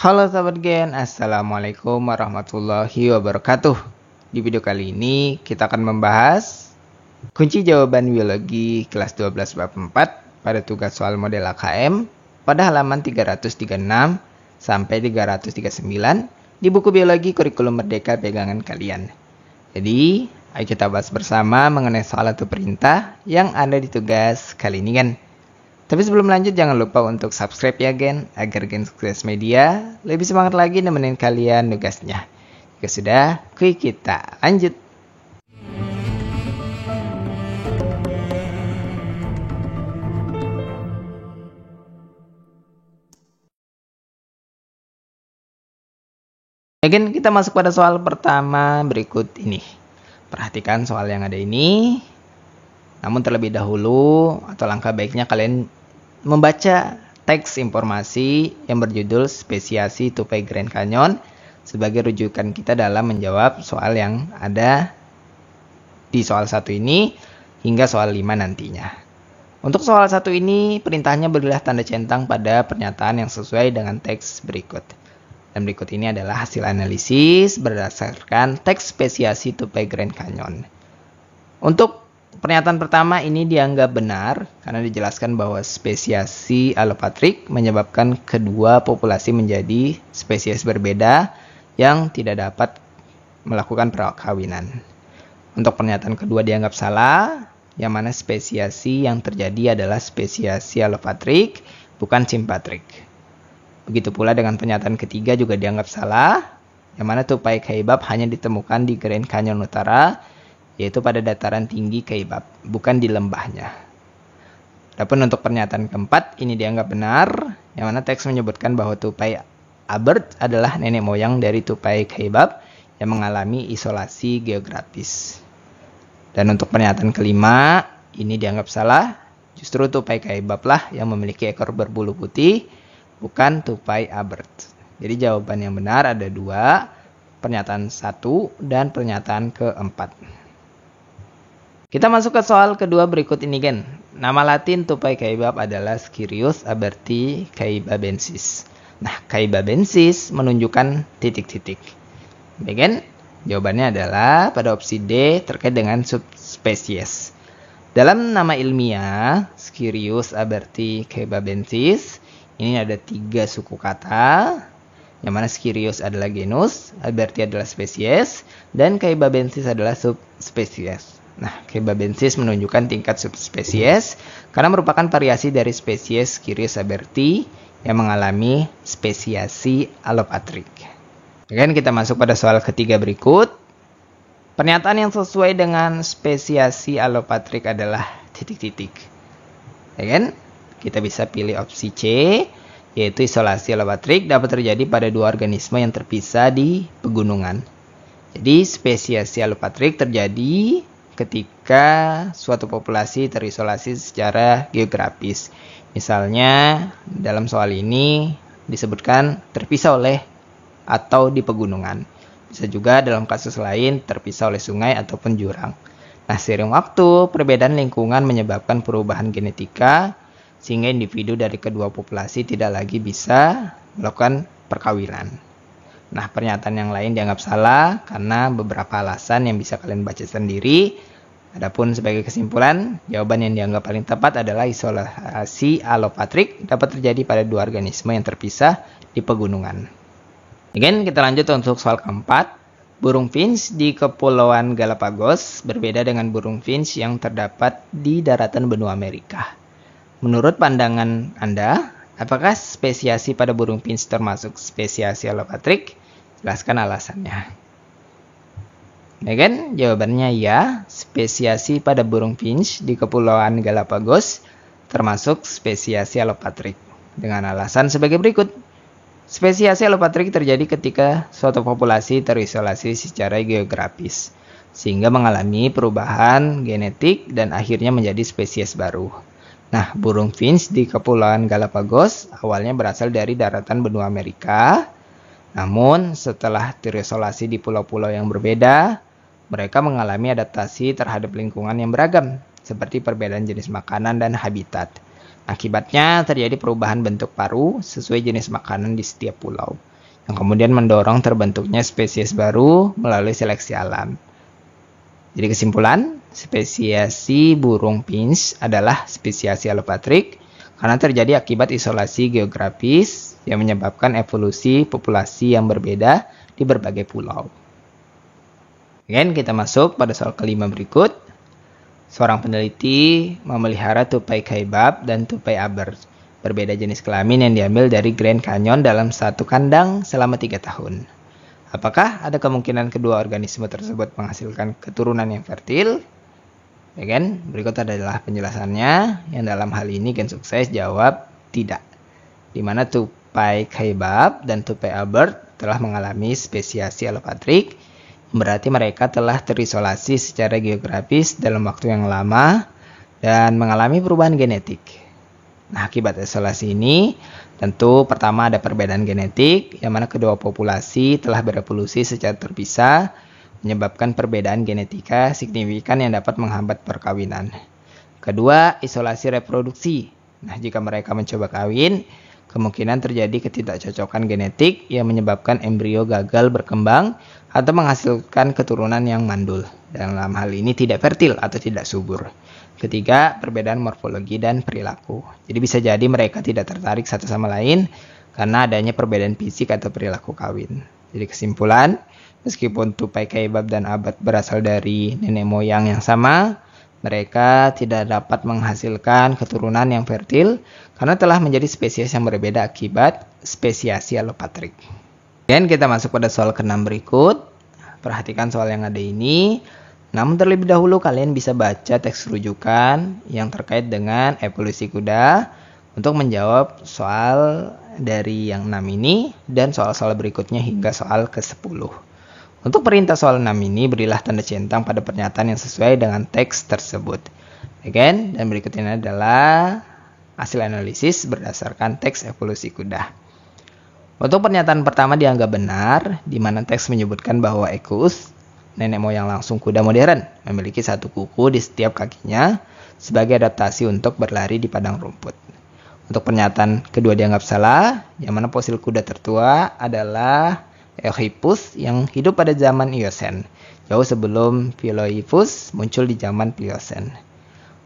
Halo sahabat Gen, Assalamualaikum warahmatullahi wabarakatuh. Di video kali ini kita akan membahas kunci jawaban biologi kelas 12 bab 4 pada tugas soal model AKM pada halaman 336 sampai 339 di buku biologi kurikulum merdeka pegangan kalian. Jadi, ayo kita bahas bersama mengenai soal atau perintah yang ada di tugas kali ini kan. Tapi sebelum lanjut jangan lupa untuk subscribe ya Gen, agar Gen Sukses Media lebih semangat lagi nemenin kalian tugasnya. Jika sudah, kuy kita lanjut. Gen, kita masuk pada soal pertama berikut ini. Perhatikan soal yang ada ini. Namun terlebih dahulu atau langkah baiknya kalian membaca teks informasi yang berjudul spesiasi tupai Grand Canyon sebagai rujukan kita dalam menjawab soal yang ada di soal 1 ini hingga soal 5 nantinya. Untuk soal 1 ini perintahnya berilah tanda centang pada pernyataan yang sesuai dengan teks berikut. Dan berikut ini adalah hasil analisis berdasarkan teks spesiasi tupai Grand Canyon. Untuk pernyataan pertama ini dianggap benar karena dijelaskan bahwa spesiasi Allopatric menyebabkan kedua populasi menjadi spesies berbeda yang tidak dapat melakukan perkawinan. Untuk pernyataan kedua dianggap salah, yang mana spesiasi yang terjadi adalah spesiasi Allopatric, bukan Sympatric. Begitu pula dengan pernyataan ketiga juga dianggap salah, yang mana tupai Kaibab hanya ditemukan di Grand Canyon Utara, yaitu pada dataran tinggi Kaibab, bukan di lembahnya. Adapun untuk pernyataan keempat, ini dianggap benar, yang mana teks menyebutkan bahwa tupai Abert adalah nenek moyang dari tupai Kaibab yang mengalami isolasi geografis. Dan untuk pernyataan kelima, ini dianggap salah, justru tupai Kaibab lah yang memiliki ekor berbulu putih, bukan tupai Abert. Jadi jawaban yang benar ada dua, pernyataan 1 dan pernyataan keempat. Kita masuk ke soal kedua berikut ini Gen. Nama latin tupai Kaibab adalah Schirius aberti kaibabensis. Nah, kaibabensis menunjukkan titik-titik. Ya Gen? Jawabannya adalah pada opsi D terkait dengan subspesies. Dalam nama ilmiah Schirius aberti kaibabensis, ini ada 3 suku kata, yang mana Schirius adalah genus, aberti adalah spesies, dan kaibabensis adalah subspesies. Nah, kaibabensis menunjukkan tingkat subspesies karena merupakan variasi dari spesies Schirius aberti yang mengalami spesiasi Allopatric. Dan kita masuk pada soal ketiga berikut. Pernyataan yang sesuai dengan spesiasi Allopatric adalah titik-titik. Ya kan? Kita bisa pilih opsi C, yaitu isolasi Allopatric dapat terjadi pada 2 organisme yang terpisah di pegunungan. Jadi spesiasi Allopatric terjadi ketika suatu populasi terisolasi secara geografis. Misalnya dalam soal ini disebutkan terpisah oleh atau di pegunungan. Bisa juga dalam kasus lain terpisah oleh sungai ataupun jurang. Nah, seiring waktu, perbedaan lingkungan menyebabkan perubahan genetika sehingga individu dari kedua populasi tidak lagi bisa melakukan perkawinan. Nah, pernyataan yang lain dianggap salah karena beberapa alasan yang bisa kalian baca sendiri. Adapun sebagai kesimpulan, jawaban yang dianggap paling tepat adalah isolasi Allopatric dapat terjadi pada 2 organisme yang terpisah di pegunungan. Again, kita lanjut untuk soal keempat. Burung finch di Kepulauan Galapagos berbeda dengan burung finch yang terdapat di daratan benua Amerika. Menurut pandangan Anda, apakah spesiasi pada burung finch termasuk spesiasi Allopatric? Jelaskan alasannya. Ya kan? Jawabannya ya, spesiasi pada burung finch di Kepulauan Galapagos termasuk spesiasi Allopatric. Dengan alasan sebagai berikut. Spesiasi Allopatric terjadi ketika suatu populasi terisolasi secara geografis, sehingga mengalami perubahan genetik dan akhirnya menjadi spesies baru. Nah, burung finch di Kepulauan Galapagos awalnya berasal dari daratan benua Amerika. Namun, setelah terisolasi di pulau-pulau yang berbeda, mereka mengalami adaptasi terhadap lingkungan yang beragam, seperti perbedaan jenis makanan dan habitat. Akibatnya terjadi perubahan bentuk paru sesuai jenis makanan di setiap pulau. yang kemudian mendorong terbentuknya spesies baru melalui seleksi alam. Jadi kesimpulan, spesiasi burung finch adalah spesiasi allopatric karena terjadi akibat isolasi geografis yang menyebabkan evolusi populasi yang berbeda di berbagai pulau. Kemudian kita masuk pada soal kelima berikut. Seorang peneliti memelihara tupai kaibab dan tupai abers, berbeda jenis kelamin yang diambil dari Grand Canyon dalam satu kandang selama 3 tahun. Apakah ada kemungkinan kedua organisme tersebut menghasilkan keturunan yang fertil? Ya kan? Berikut adalah penjelasannya. Yang dalam hal ini Gen Sukses jawab tidak. Di mana tupai kaibab dan tupai abers telah mengalami spesiasi allopatric, berarti mereka telah terisolasi secara geografis dalam waktu yang lama dan mengalami perubahan genetik. Nah, akibat isolasi ini, tentu pertama ada perbedaan genetik, yang mana kedua populasi telah berevolusi secara terpisah, menyebabkan perbedaan genetika signifikan yang dapat menghambat perkawinan. Kedua, isolasi reproduksi. Nah, jika mereka mencoba kawin, kemungkinan terjadi ketidakcocokan genetik yang menyebabkan embrio gagal berkembang atau menghasilkan keturunan yang mandul. Dalam hal ini tidak fertil atau tidak subur. Ketiga, perbedaan morfologi dan perilaku. Jadi bisa jadi mereka tidak tertarik satu sama lain karena adanya perbedaan fisik atau perilaku kawin. Jadi kesimpulan, meskipun tupai kaibab dan abad berasal dari nenek moyang yang sama, mereka tidak dapat menghasilkan keturunan yang fertil karena telah menjadi spesies yang berbeda akibat spesiasi allopatric. Dan kita masuk pada soal ke-6 berikut. Perhatikan soal yang ada ini. Namun terlebih dahulu kalian bisa baca teks rujukan yang terkait dengan evolusi kuda untuk menjawab soal dari yang 6 ini dan soal-soal berikutnya hingga soal ke-10. Untuk perintah soal 6 ini, berilah tanda centang pada pernyataan yang sesuai dengan teks tersebut. Again, dan berikut ini adalah hasil analisis berdasarkan teks evolusi kuda. Untuk pernyataan pertama dianggap benar, di mana teks menyebutkan bahwa Equus, nenek moyang langsung kuda modern, memiliki satu kuku di setiap kakinya sebagai adaptasi untuk berlari di padang rumput. Untuk pernyataan kedua dianggap salah, yang mana fosil kuda tertua adalah Eohippus yang hidup pada zaman Eocene, jauh sebelum Philoephus muncul di zaman Pliocene.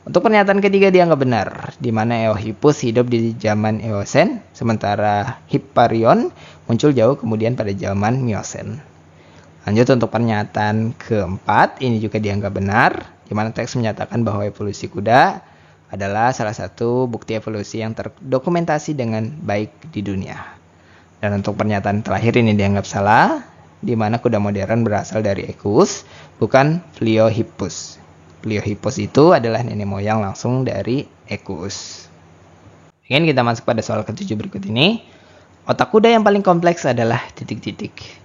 Untuk pernyataan ketiga dianggap benar, di mana Eohippus hidup di zaman Eocene, sementara Hipparion muncul jauh kemudian pada zaman Miocene. Lanjut untuk pernyataan keempat, ini juga dianggap benar, di mana teks menyatakan bahwa evolusi kuda adalah salah satu bukti evolusi yang terdokumentasi dengan baik di dunia. Dan untuk pernyataan terakhir ini dianggap salah, di mana kuda modern berasal dari Equus, bukan Pliohippus. Pliohippus itu adalah nenek moyang langsung dari Equus. Kemudian kita masuk pada soal ke-7 berikut ini. Otak kuda yang paling kompleks adalah titik-titik.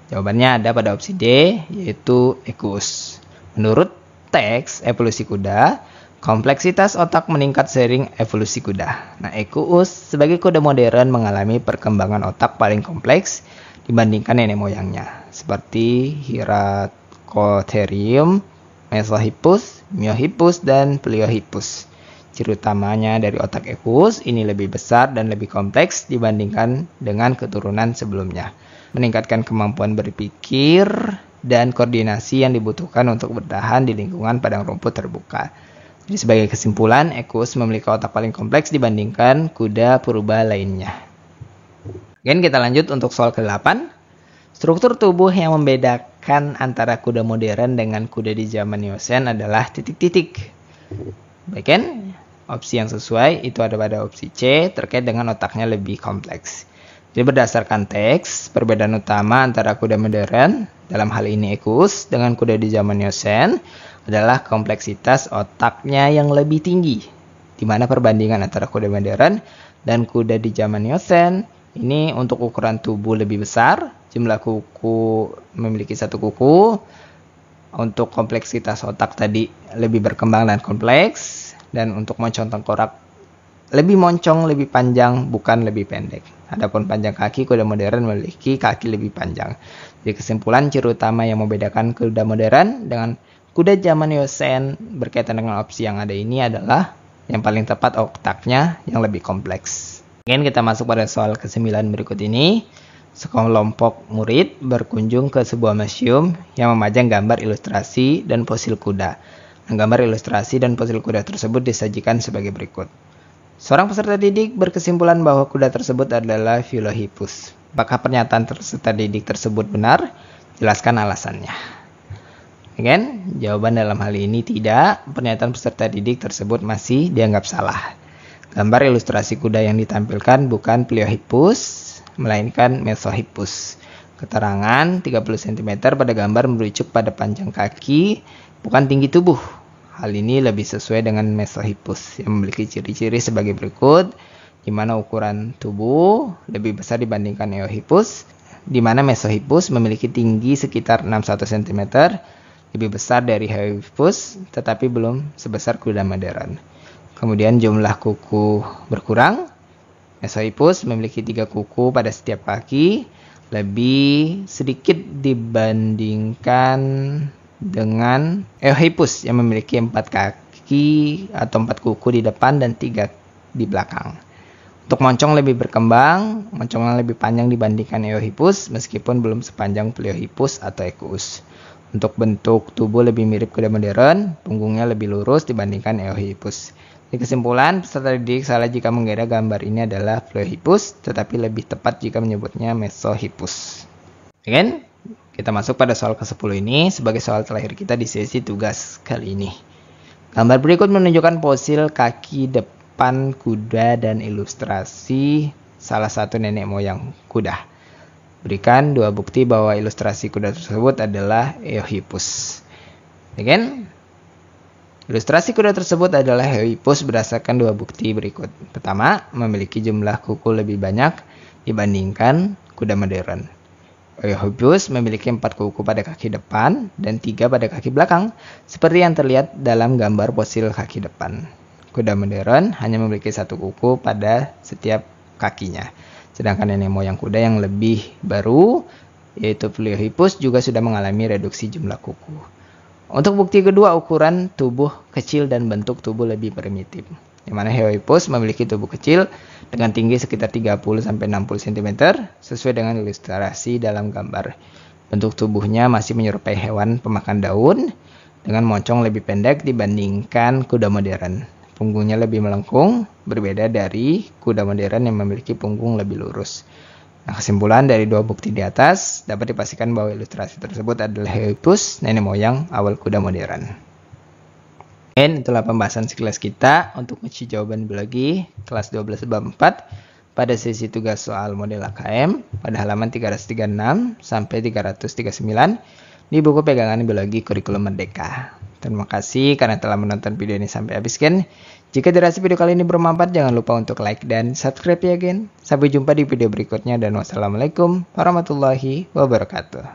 Jawabannya ada pada opsi D, yaitu Equus. Menurut teks evolusi kuda, kompleksitas otak meningkat seiring evolusi kuda. Nah, Equus sebagai kuda modern mengalami perkembangan otak paling kompleks dibandingkan nenek moyangnya, seperti Hyracotherium, Mesohippus, Miohippus, dan Pliohippus. Ciri utamanya dari otak Equus ini lebih besar dan lebih kompleks dibandingkan dengan keturunan sebelumnya, meningkatkan kemampuan berpikir dan koordinasi yang dibutuhkan untuk bertahan di lingkungan padang rumput terbuka. Jadi sebagai kesimpulan, Equus memiliki otak paling kompleks dibandingkan kuda purba lainnya. Kemudian kita lanjut untuk soal ke-8. Struktur tubuh yang membedakan antara kuda modern dengan kuda di zaman Eocene adalah titik-titik. Baik kan? Opsi yang sesuai itu ada pada opsi C, terkait dengan otaknya lebih kompleks. Jadi berdasarkan teks, perbedaan utama antara kuda modern, dalam hal ini Equus, dengan kuda di zaman Eocene adalah kompleksitas otaknya yang lebih tinggi. Di mana perbandingan antara kuda modern dan kuda di zaman Eocene ini untuk ukuran tubuh lebih besar, jumlah kuku memiliki satu kuku, untuk kompleksitas otak tadi lebih berkembang dan kompleks, dan untuk moncong tengkorak lebih moncong, lebih panjang, bukan lebih pendek. Adapun panjang kaki, kuda modern memiliki kaki lebih panjang. Jadi kesimpulan ciri utama yang membedakan kuda modern dengan kuda zaman Eocene berkaitan dengan opsi yang ada ini adalah yang paling tepat otaknya yang lebih kompleks. Kemudian kita masuk pada soal ke-9 berikut ini. Sekelompok murid berkunjung ke sebuah museum yang memajang gambar ilustrasi dan fosil kuda. Gambar ilustrasi dan fosil kuda tersebut disajikan sebagai berikut. Seorang peserta didik berkesimpulan bahwa kuda tersebut adalah Philohippus. Apakah pernyataan peserta didik tersebut benar? Jelaskan alasannya. Again, jawaban dalam hal ini tidak. Pernyataan peserta didik tersebut masih dianggap salah. Gambar ilustrasi kuda yang ditampilkan bukan Philohippus, melainkan Mesohippus. Keterangan 30 cm pada gambar merujuk pada panjang kaki, bukan tinggi tubuh. Hal ini lebih sesuai dengan Mesohippus yang memiliki ciri-ciri sebagai berikut, di mana ukuran tubuh lebih besar dibandingkan Eohippus, di mana Mesohippus memiliki tinggi sekitar 61 cm, lebih besar dari Eohippus, tetapi belum sebesar kuda modern. Kemudian jumlah kuku berkurang. Mesohippus memiliki 3 kuku pada setiap kaki, lebih sedikit dibandingkan dengan Eohippus yang memiliki 4 kaki atau 4 kuku di depan dan 3 di belakang. Untuk moncong lebih berkembang, moncongnya lebih panjang dibandingkan Eohippus meskipun belum sepanjang Philohippus atau Equus. Untuk bentuk tubuh lebih mirip kuda modern, punggungnya lebih lurus dibandingkan Eohippus. Di kesimpulan, peserta didik salah jika mengira gambar ini adalah Philohippus, tetapi lebih tepat jika menyebutnya Mesohippus. Again, kita masuk pada soal ke-10 ini sebagai soal terakhir kita di sesi tugas kali ini. Gambar berikut menunjukkan fosil kaki depan kuda dan ilustrasi salah satu nenek moyang kuda. Berikan 2 bukti bahwa ilustrasi kuda tersebut adalah Eohippus. Again, ilustrasi kuda tersebut adalah Eohippus berdasarkan 2 bukti berikut. Pertama, memiliki jumlah kuku lebih banyak dibandingkan kuda modern. Eohippus memiliki 4 kuku pada kaki depan dan 3 pada kaki belakang, seperti yang terlihat dalam gambar fosil kaki depan. Kuda modern hanya memiliki 1 kuku pada setiap kakinya. Sedangkan nenek moyang kuda yang lebih baru, yaitu Philohippus, juga sudah mengalami reduksi jumlah kuku. Untuk bukti kedua, ukuran tubuh kecil dan bentuk tubuh lebih primitif. Di mana Eohippus memiliki tubuh kecil dengan tinggi sekitar 30-60 cm sesuai dengan ilustrasi dalam gambar. Bentuk tubuhnya masih menyerupai hewan pemakan daun dengan moncong lebih pendek dibandingkan kuda modern. Punggungnya lebih melengkung, berbeda dari kuda modern yang memiliki punggung lebih lurus. Nah, kesimpulan dari 2 bukti di atas dapat dipastikan bahwa ilustrasi tersebut adalah Eohippus, nenek moyang awal kuda modern. Dan itulah pembahasan sekilas kita untuk uji jawaban biologi kelas 12 bab 4 pada sesi tugas soal model AKM pada halaman 336 sampai 339 di buku pegangan biologi kurikulum Merdeka. Terima kasih karena telah menonton video ini sampai habis, kan? Jika dirasa video kali ini bermanfaat, jangan lupa untuk like dan subscribe ya, gen. Sampai jumpa di video berikutnya dan wassalamualaikum warahmatullahi wabarakatuh.